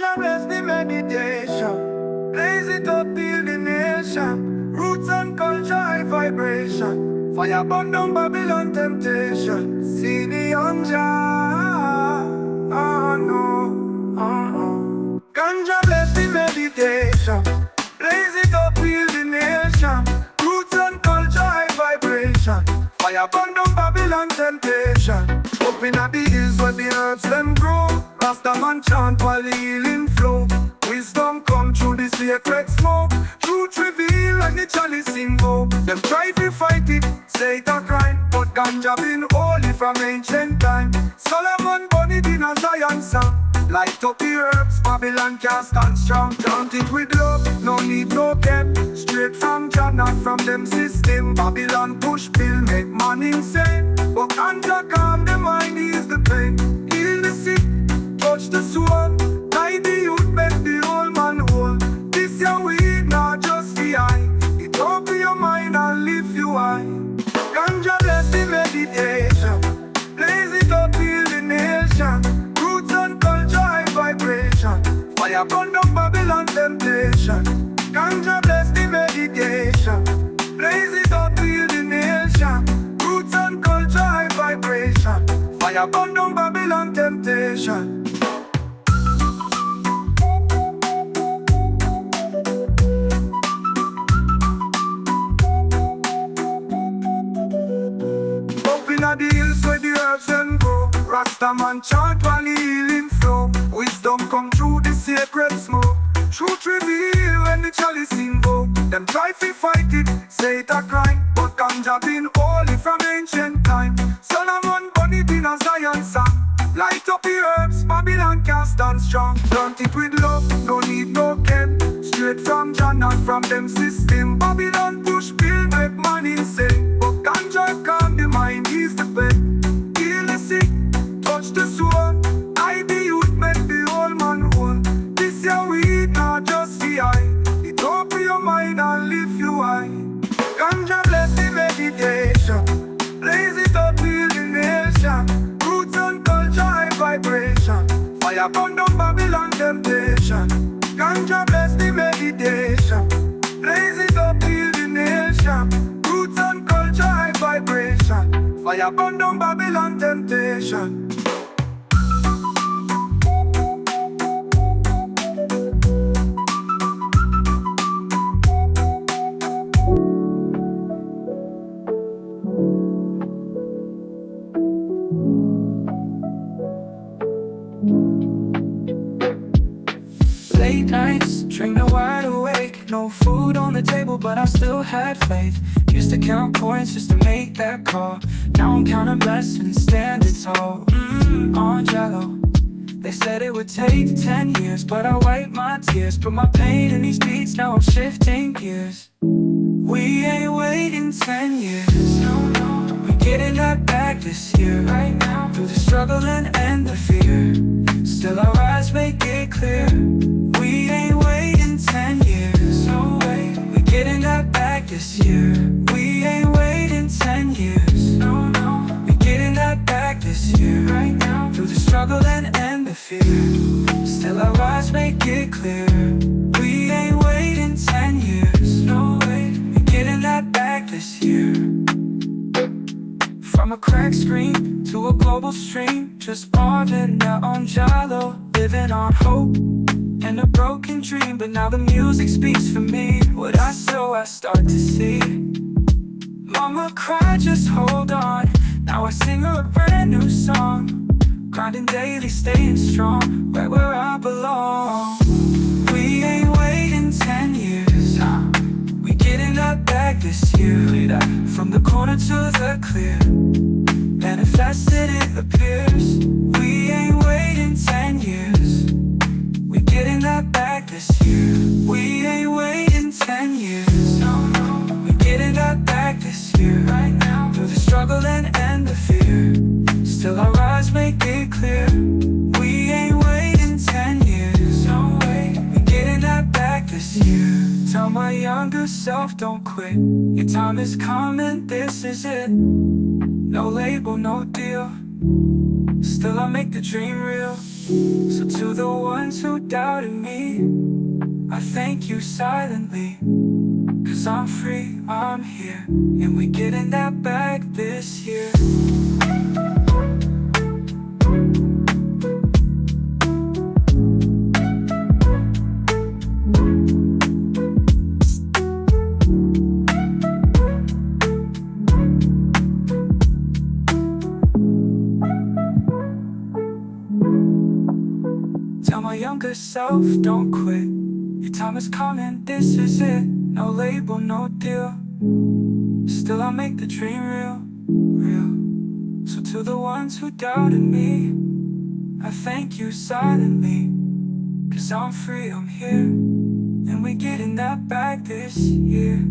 Ganja bless the meditation. Blaze it up, build the nation. Roots and culture, high vibration. Fire burn down Babylon temptation. See the ganja. Oh no. Ganja bless the meditation. Blaze it up, build the nation. Roots and culture, high vibration. Fire burn down Babylon temptation. Up in the hills where the herbs them grow. Rasta man chant while the healing flow. Wisdom come through the sacred smoke. Truth reveal and the chalice invoke. Them try to fight it, say it a crime, but ganja been holy from ancient time. Solomon born it in a Zion song. Light up the herbs, Babylon can't stand strong. Chant it with love, no need no cap. Straight from Jah, not from them system. Babylon push pill, make man insane. But ganja calm the mind, ease the pain. Heal the sick, touch the soul. Guide the youth, make the old man whole. This your weed, not just the eye. It open your mind and lift you high. Ganja bless the meditation. Blaze it up, heal the nation. Roots and culture, high vibration. Fire burn down Babylon temptation. Ganja bless the meditation. Blaze it up, heal the nation. Roots and culture, high vibration. Fire burn down Babylon temptation. Up in the hills where the herbs them grow. Rasta man chant while the healing flow. Wisdom come through the sacred smoke. Truth reveal when the chalice invoke. Them try to fight it, say it a crime, but ganja been holy from ancient time. Solomon born it in a Zion song. Light up the herbs, Babylon can't stand strong. Plant it with love, no need no chem. Straight from Jah, not from them system. Babylon push pill, make man insane. But ganja calm the mind, ease the pain. Heal the sick, touch the soul. I the youth, make the old man whole. This your weed, not just the eye. It open your mind and lift you high. Ganja bless the meditation. Blaze it up, heal the nation. Roots and culture, high vibration. Fire burn down Babylon temptation. Ganja bless the meditation. Blaze it up, heal the nation. Roots and culture, high vibration. Fire burn down Babylon temptation. Late nights, dreaming wide awake. No food on the table, but I still had faith. Used to count coins just to make that call. Now I'm counting blessings, standing tall. On Jello. They said it would take 10 years, but I wiped my tears. Put my pain in these beats, now I'm shifting gears. We ain't waiting 10 years. No, we're getting that back this year. Right now, through the struggle and the fear. Still our eyes make it clear. We ain't waiting 10 years. No way, we're getting that back this year. We ain't waiting 10 years. No, we're getting that back this year. Right now, through the struggle and the fear. Still our eyes make it clear. We ain't waiting 10 years. No way, we're getting that back this year. From a cracked screen to a global stream, just marvin out on Jalo, living on hope and a broken dream. But now the music speaks for me. What I sow, I start to see. Mama cried, just hold on. Now I sing her a brand new song. Grinding daily, staying strong, right where I belong. We ain't waiting 10 years. We getting that back this year. From the corner to the clear, manifested it appears. We ain't waiting 10 years. We getting that back this year. We ain't waiting 10 years. No, we getting that back this year. Right now, through the struggle and the fear. Still our eyes make it clear. We ain't waiting 10 years. No way, we getting that back this year. Tell my younger self, don't quit. Your time is coming, this is it. No label, no deal. Still I make the dream real. So to the ones who doubted me, I thank you silently. Cause I'm free, I'm here, and we getting that bag this year. Tell my younger self, don't quit. Your time is coming, this is it. No label, no deal. Still I make the dream real, real. So to the ones who doubted me, I thank you silently. Cause I'm free, I'm here, and we getting that back this year.